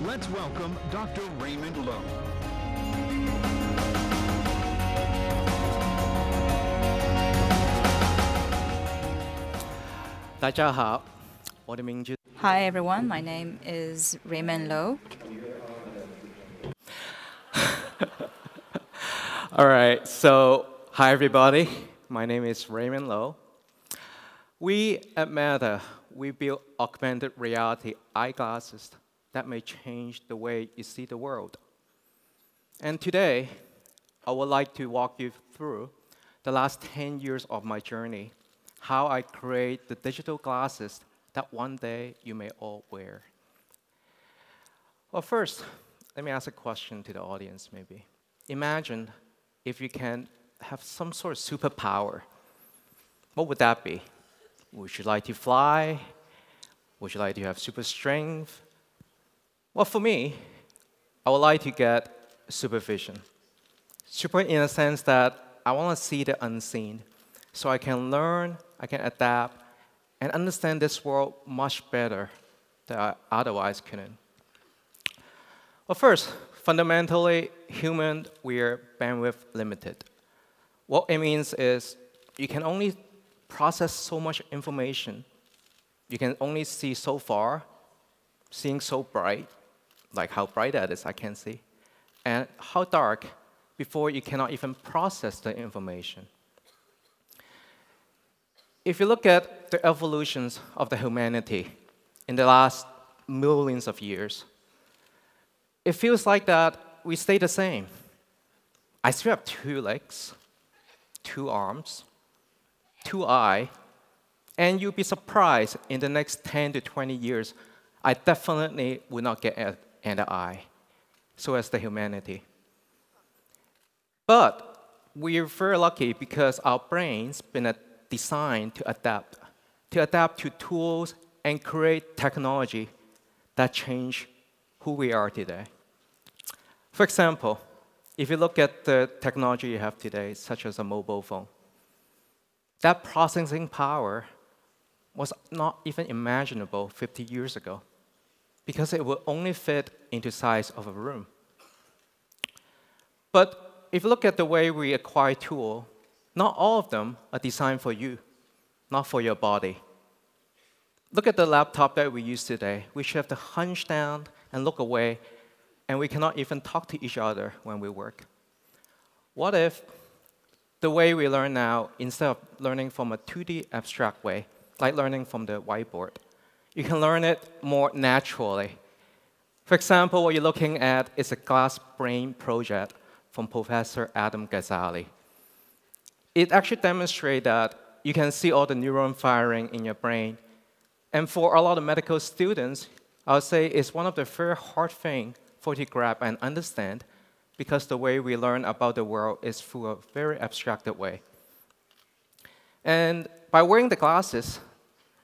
Let's welcome Dr. Raymond Lowe. 大家好，我的名字 Hi everyone, my name is Raymond Lowe. All right, so hi everybody. My name is Raymond Lowe. We at Meta, we build augmented reality eyeglasses that may change the way you see the world. And today, I would like to walk you through the last 10 years of my journey, how I create the digital glasses that one day you may all wear. Well, first, let me ask a question to the audience, maybe. Imagine if you can have some sort of superpower. What would that be? Would you like to fly? Would you like to have super strength? Well, for me, I would like to get supervision. Super in a sense that I want to see the unseen, so I can learn, I can adapt, and understand this world much better than I otherwise couldn't. Well, first, fundamentally, human, we are bandwidth limited. What it means is you can only process so much information. You can only see so far, seeing so bright, like how bright that is, I can see, and how dark before you cannot even process the information. If you look at the evolutions of the humanity in the last millions of years, it feels like that we stay the same. I still have 2 legs, 2 arms, 2 eyes, and you'll be surprised in the next 10 to 20 years, I definitely will not get an eye. So as the humanity. But we're very lucky because our brains been designed to adapt to tools and create technology that change who we are today. For example, if you look at the technology you have today, such as a mobile phone, that processing power was not even imaginable 50 years ago because it would only fit into the size of a room. But if you look at the way we acquire tools, not all of them are designed for you, not for your body. Look at the laptop that we use today. We should have to hunch down and look away, and we cannot even talk to each other when we work. What if the way we learn now, instead of learning from a 2D abstract way, like learning from the whiteboard, you can learn it more naturally? For example, what you're looking at is a glass brain project from Professor Adam Gazzali. It actually demonstrates that you can see all the neuron firing in your brain. And for a lot of medical students, I would say it's one of the very hard things for you to grab and understand because the way we learn about the world is through a very abstracted way. And by wearing the glasses,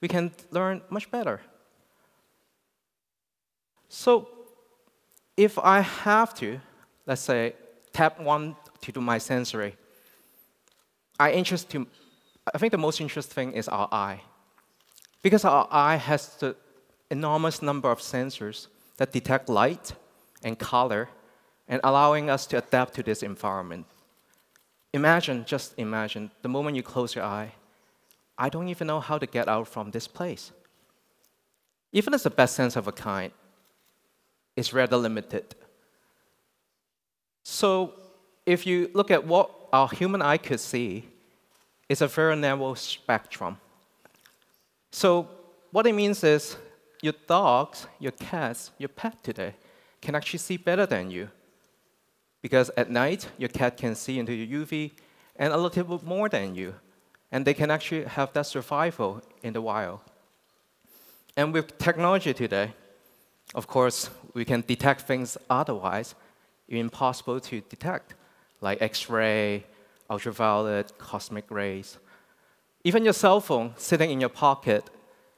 we can learn much better. So if I have to, let's say, tap one to do my sensory, I think the most interesting thing is our eye. Because our eye has the enormous number of sensors that detect light and color and allowing us to adapt to this environment. Just imagine, the moment you close your eye, I don't even know how to get out from this place. Even as the best sense of a kind, it's rather limited. So if you look at what our human eye could see, it's a very narrow spectrum. So what it means is your dogs, your cats, your pet today can actually see better than you. Because at night, your cat can see into your UV and a little bit more than you. And they can actually have that survival in the wild. And with technology today, of course, we can detect things otherwise impossible to detect, like X-ray, ultraviolet, cosmic rays. Even your cell phone sitting in your pocket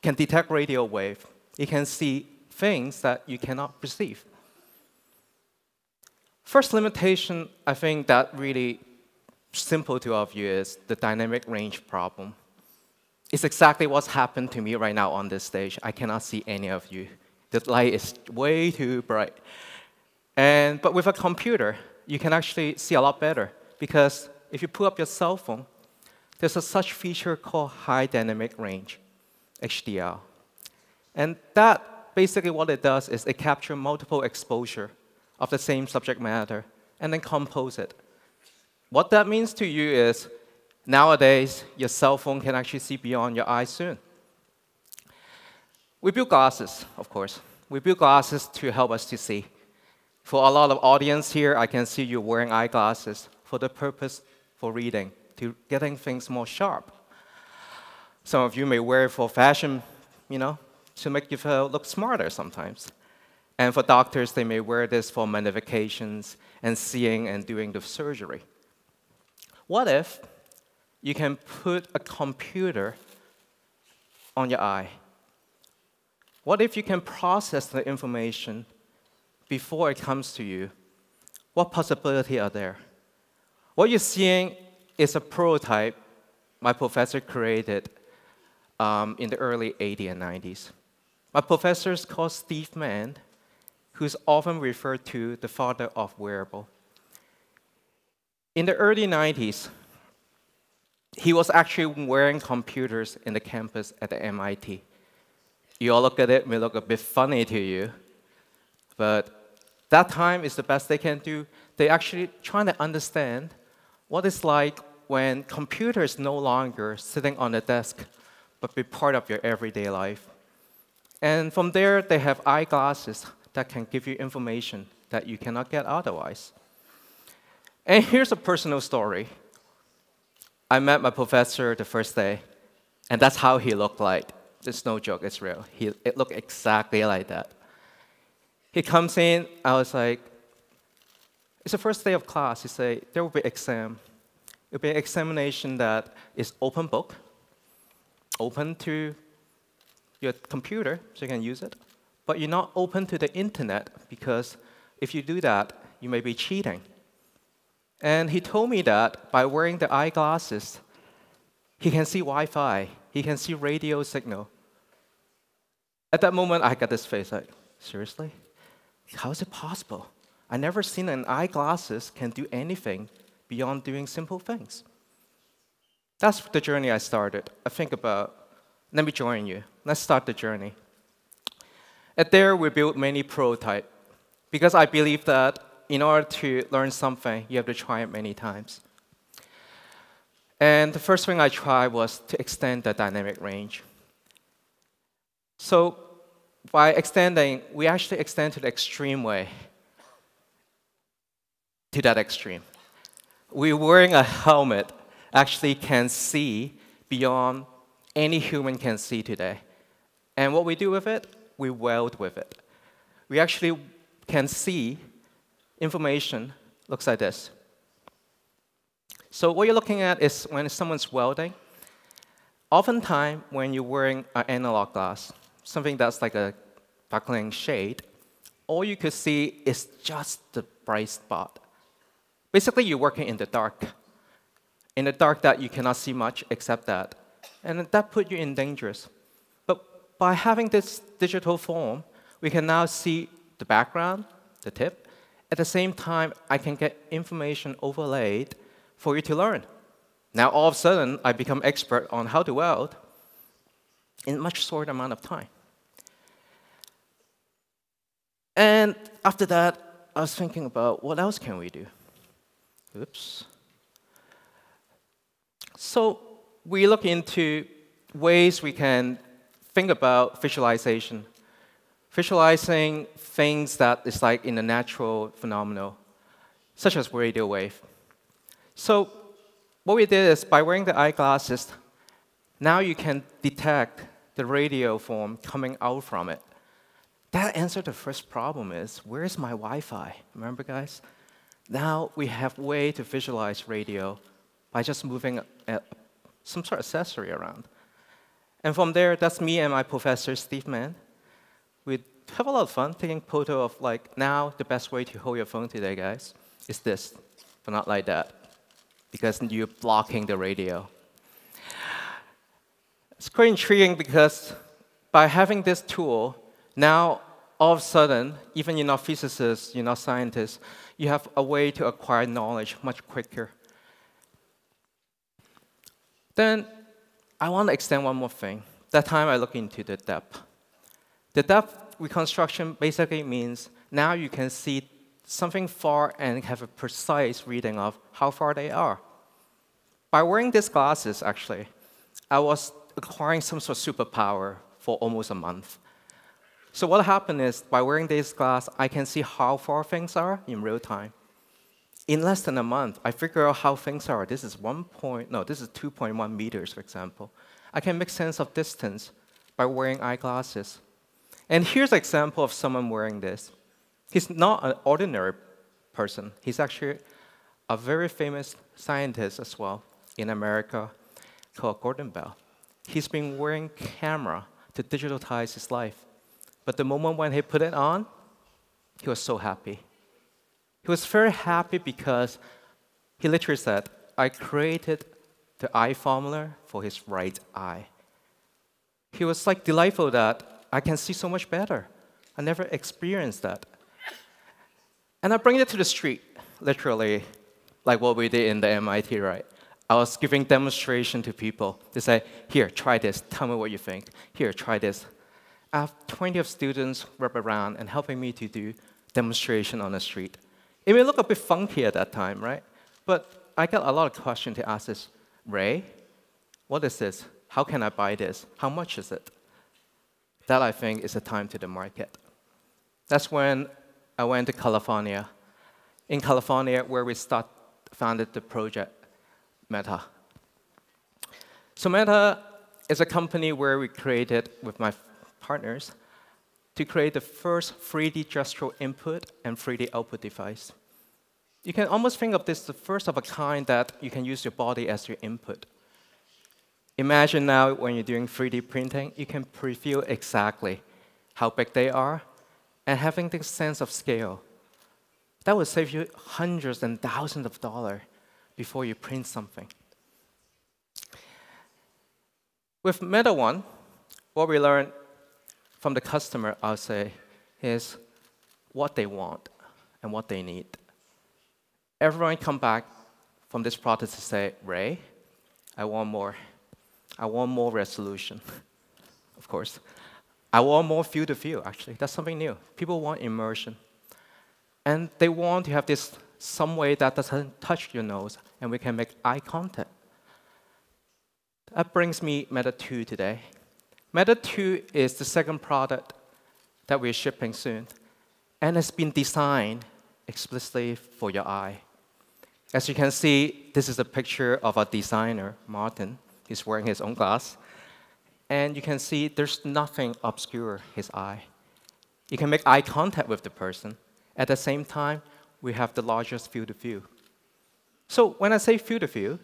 can detect radio wave. It can see things that you cannot perceive. First limitation, I think that really simple to all of you is the dynamic range problem. It's exactly what's happened to me right now on this stage. I cannot see any of you The light is way too bright. But with a computer, you can actually see a lot better, because if you pull up your cell phone, there's a such feature called high dynamic range, HDR. And that, basically what it does is it captures multiple exposure of the same subject matter and then compose it. What that means to you is, nowadays, your cell phone can actually see beyond your eyes soon. We build glasses, of course. We build glasses to help us to see. For a lot of audience here, I can see you wearing eyeglasses for the purpose for reading, to getting things more sharp. Some of you may wear it for fashion, to make you look smarter sometimes. And for doctors, they may wear this for magnifications and seeing and doing the surgery. What if you can put a computer on your eye? What if you can process the information before it comes to you? What possibilities are there? What you're seeing is a prototype my professor created in the early 80s and 90s. My professor is called Steve Mann, who's often referred to the father of wearable. In the early 90s, he was actually wearing computers in the campus at the MIT. You all look at it, may look a bit funny to you, but that time is the best they can do. They're actually trying to understand what it's like when computers no longer sitting on the desk, but be part of your everyday life. And from there, they have eyeglasses that can give you information that you cannot get otherwise. And here's a personal story. I met my professor the first day, and that's how he looked like. It's no joke, it's real. It looked exactly like that. He comes in, I was like, it's the first day of class. He said, there will be exam. It will be an examination that is open book, open to your computer, so you can use it. But you're not open to the internet, because if you do that, you may be cheating. And he told me that by wearing the eyeglasses, he can see Wi-Fi, he can see radio signal. At that moment, I got this face like, seriously? How is it possible? I never seen an eyeglasses can do anything beyond doing simple things. That's the journey I started. I think about, let me join you. Let's start the journey. At there, we built many prototypes, because I believe that in order to learn something, you have to try it many times. And the first thing I tried was to extend the dynamic range. So by extending, we actually extend to the extreme way, to that extreme. We're wearing a helmet actually can see beyond any human can see today. And what we do with it, we weld with it. We actually can see information looks like this. So what you're looking at is when someone's welding, oftentimes when you're wearing an analog glass, something that's like a buckling shade, all you could see is just the bright spot. Basically, you're working in the dark that you cannot see much except that. And that put you in dangers. But by having this digital form, we can now see the background, the tip. At the same time, I can get information overlaid for you to learn. Now, all of a sudden, I become expert on how to weld in a much shorter amount of time. And after that, I was thinking about what else can we do? Oops. So we look into ways we can think about visualization. Visualizing things that is like in a natural phenomenon, such as radio wave. So what we did is, by wearing the eyeglasses, now you can detect the radio form coming out from it. That answered the first problem is, where's my Wi-Fi? Remember, guys? Now we have a way to visualize radio by just moving some sort of accessory around. And from there, that's me and my professor, Steve Mann. We have a lot of fun taking photo of, like, now the best way to hold your phone today, guys, is this, but not like that, because you're blocking the radio. It's quite intriguing because by having this tool, now all of a sudden, even you're not physicists, you're not scientists, you have a way to acquire knowledge much quicker. Then I want to extend one more thing. That time I look into the depth. The depth reconstruction basically means now you can see something far and have a precise reading of how far they are. By wearing these glasses, actually, I was acquiring some sort of superpower for almost a month. So what happened is, by wearing these glasses, I can see how far things are in real time. In less than a month, I figure out how things are. This is 2.1 meters, for example. I can make sense of distance by wearing eyeglasses. And here's an example of someone wearing this. He's not an ordinary person. He's actually a very famous scientist as well in America called Gordon Bell. He's been wearing camera to digitize his life. But the moment when he put it on, he was so happy. He was very happy because he literally said, I created the eye formula for his right eye. He was like delightful that I can see so much better. I never experienced that. And I bring it to the street, literally, like what we did in the MIT, right? I was giving demonstration to people. They say, here, try this. Tell me what you think. Here, try this. I have 20 of students wrap around and helping me to do demonstration on the street. It may look a bit funky at that time, right? But I got a lot of questions to ask this. Ray, what is this? How can I buy this? How much is it? That, I think, is the time to the market. That's when I went to California. In California, where we founded the project Meta. So Meta is a company where we created, with my partners, to create the first 3D gestural input and 3D output device. You can almost think of this the first of a kind that you can use your body as your input. Imagine now when you're doing 3D printing, you can preview exactly how big they are and having this sense of scale. That will save you hundreds and thousands of dollars before you print something. With Meta One, what we learned from the customer, I'll say, is what they want and what they need. Everyone come back from this process to say, Ray, I want more. I want more resolution, of course. I want more field-to-field, actually. That's something new. People want immersion. And they want to have this some way that doesn't touch your nose, and we can make eye contact. That brings me Meta 2 today. Meta 2 is the second product that we're shipping soon, and it's been designed explicitly for your eye. As you can see, this is a picture of a designer, Martin. He's wearing his own glass. And you can see there's nothing obscure his eye. You can make eye contact with the person. At the same time, we have the largest field of view. So when I say field of view,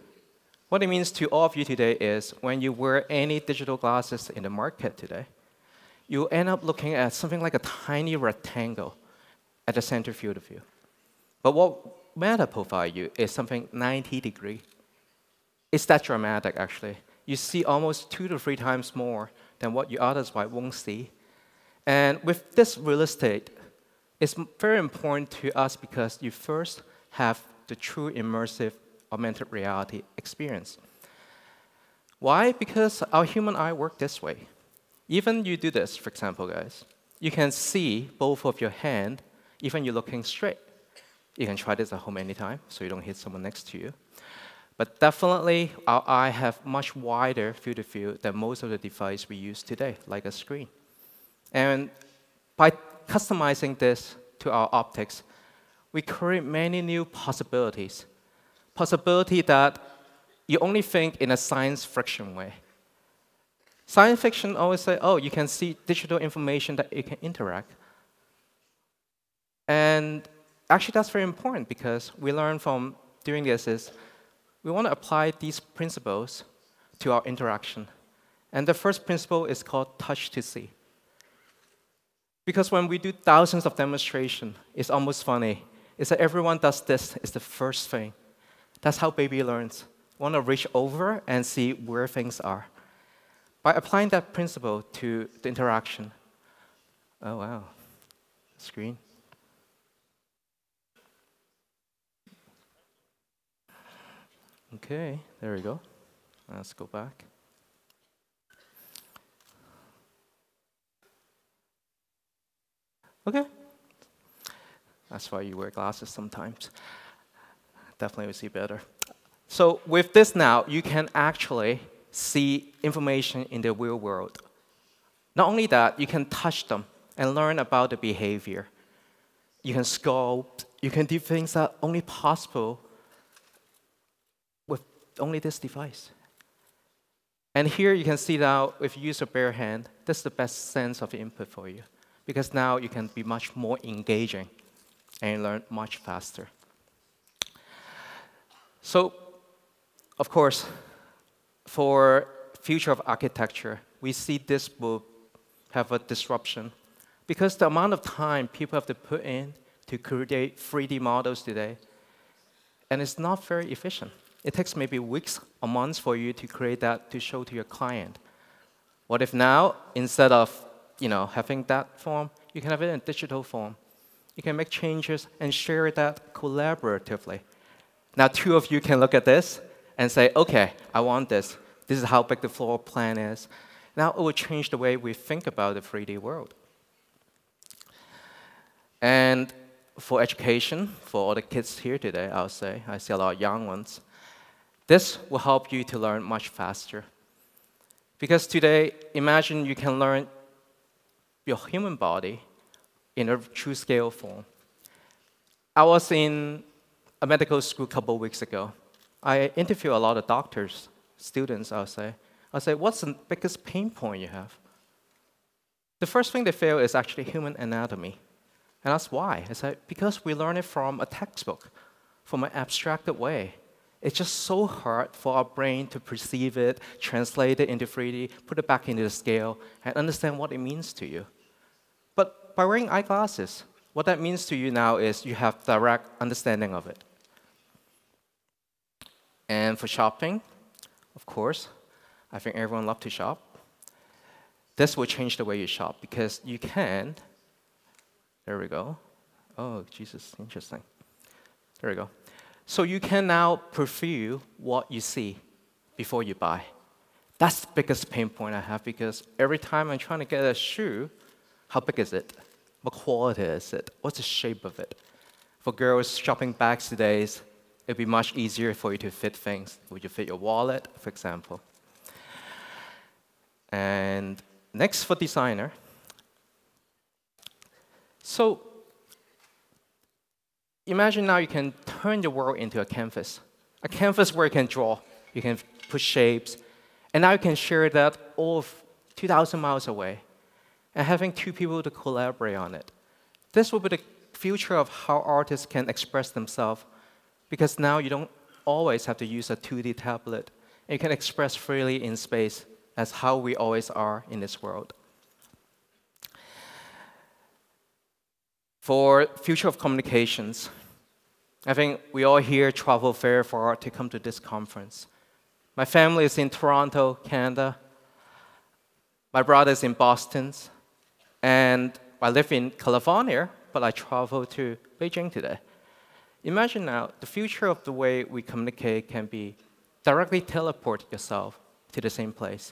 what it means to all of you today is when you wear any digital glasses in the market today, you end up looking at something like a tiny rectangle at the center field of view. But what Meta provides you is something 90 degrees. It's that dramatic, actually. You see almost 2 to 3 times more than what you otherwise won't see. And with this real estate, it's very important to us because you first have the true immersive augmented reality experience. Why? Because our human eye works this way. Even you do this, for example, guys. You can see both of your hand, even you're looking straight. You can try this at home anytime, so you don't hit someone next to you. But definitely, our eye have much wider field of view than most of the devices we use today, like a screen. And by customizing this to our optics, we create many new possibilities. Possibility that you only think in a science fiction way. Science fiction always say, oh, you can see digital information that you can interact. And actually, that's very important because we learn from doing this is we want to apply these principles to our interaction. And the first principle is called touch to see. Because when we do thousands of demonstrations, it's almost funny. It's that everyone does this, it's the first thing. That's how baby learns. Want to reach over and see where things are. By applying that principle to the interaction, oh wow, screen. Okay, there we go. Let's go back. Okay. That's why you wear glasses sometimes. Definitely will see better. So with this now, you can actually see information in the real world. Not only that, you can touch them and learn about the behavior. You can sculpt, you can do things that are only possible with only this device. And here you can see now, if you use a bare hand, that's the best sense of input for you. Because now you can be much more engaging and learn much faster. So, of course, for future of architecture, we see this will have a disruption. Because the amount of time people have to put in to create 3D models today, and it's not very efficient. It takes maybe weeks or months for you to create that to show to your client. What if now, instead of having that form, you can have it in digital form. You can make changes and share that collaboratively. Now, two of you can look at this and say, OK, I want this. This is how big the floor plan is. Now it will change the way we think about the 3D world. And for education, for all the kids here today, I'll say, I see a lot of young ones, this will help you to learn much faster. Because today, imagine you can learn your human body in a true scale form. I was in a medical school a couple of weeks ago. I interviewed a lot of doctors, students, I'll say. I say, what's the biggest pain point you have? The first thing they feel is actually human anatomy. And that's why. I said, because we learn it from a textbook, from an abstracted way. It's just so hard for our brain to perceive it, translate it into 3D, put it back into the scale, and understand what it means to you. But by wearing eyeglasses, what that means to you now is you have direct understanding of it. And for shopping, of course, I think everyone loves to shop. This will change the way you shop because you can, there we go. Oh, Jesus, interesting. There we go. So you can now preview what you see before you buy. That's the biggest pain point I have because every time I'm trying to get a shoe, how big is it? What quality is it? What's the shape of it? For girls shopping bags today, it'd be much easier for you to fit things. Would you fit your wallet, for example? And next for designer. So imagine now you can turn the world into a canvas where you can draw, you can put shapes, and now you can share that all of 2,000 miles away, and having two people to collaborate on it. This will be the future of how artists can express themselves, because now you don't always have to use a 2D tablet, and you can express freely in space as how we always are in this world. For future of communications, I think we all here travel very far to come to this conference. My family is in Toronto, Canada. My brother is in Boston. And I live in California, but I travel to Beijing today. Imagine now, the future of the way we communicate can be directly teleport yourself to the same place.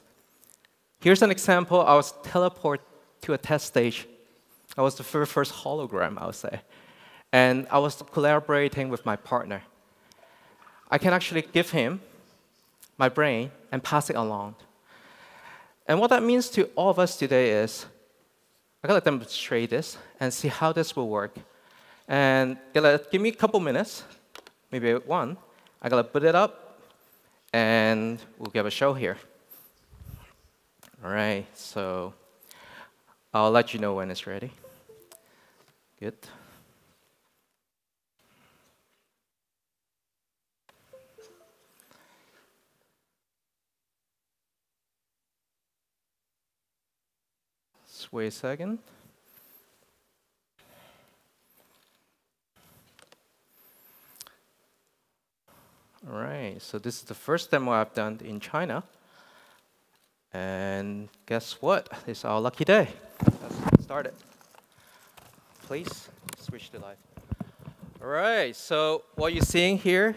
Here's an example. I was teleported to a test stage. I was the very first hologram, I would say. And I was collaborating with my partner. I can actually give him my brain and pass it along. And what that means to all of us today is, I gotta demonstrate this and see how this will work. And give me a couple minutes, maybe one. I gotta put it up, and we'll give a show here. All right, so I'll let you know when it's ready. Good. Just wait a second. All right, so this is the first demo I've done in China. And guess what? It's our lucky day. Let's get started. please switch the light. All right, so what you're seeing here,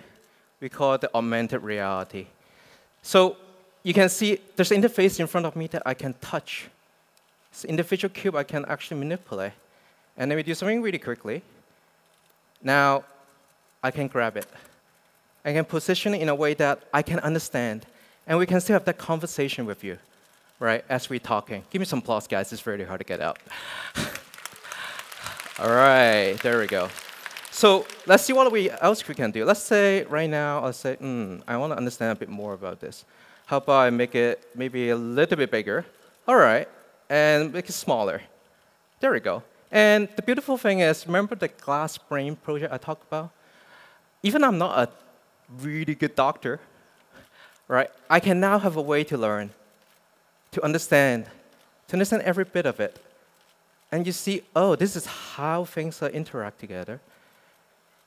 we call it the augmented reality. So you can see there's an interface in front of me that I can touch. It's an individual cube I can actually manipulate. And then we do something really quickly. Now, I can grab it. I can position it in a way that I can understand. And we can still have that conversation with you, right, as we're talking. Give me some applause, guys. It's really hard to get out. All right, there we go. So let's see what else we can do. Let's say right now, I'll say, I want to understand a bit more about this. How about I make it maybe a little bit bigger? All right, and make it smaller. There we go. And the beautiful thing is, remember the glass brain project I talked about? Even I'm not a really good doctor, right? I can now have a way to learn, to understand every bit of it. And you see, oh, this is how things interact together.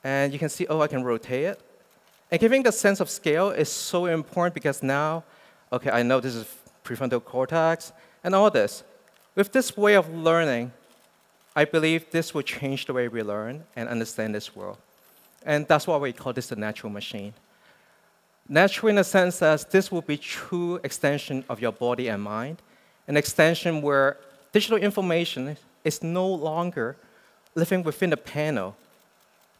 And you can see, oh, I can rotate it. And giving the sense of scale is so important because now, okay, I know this is prefrontal cortex and all this. With this way of learning, I believe this will change the way we learn and understand this world. And that's why we call this the natural machine. Natural in the sense that this will be true extension of your body and mind, an extension where digital information is no longer living within the panel,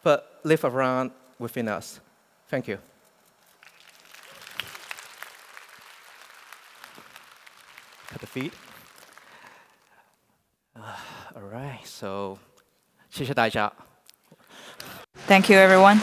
but live around within us. Thank you. Cut the feed. All right, so 谢谢大家. Thank you, everyone.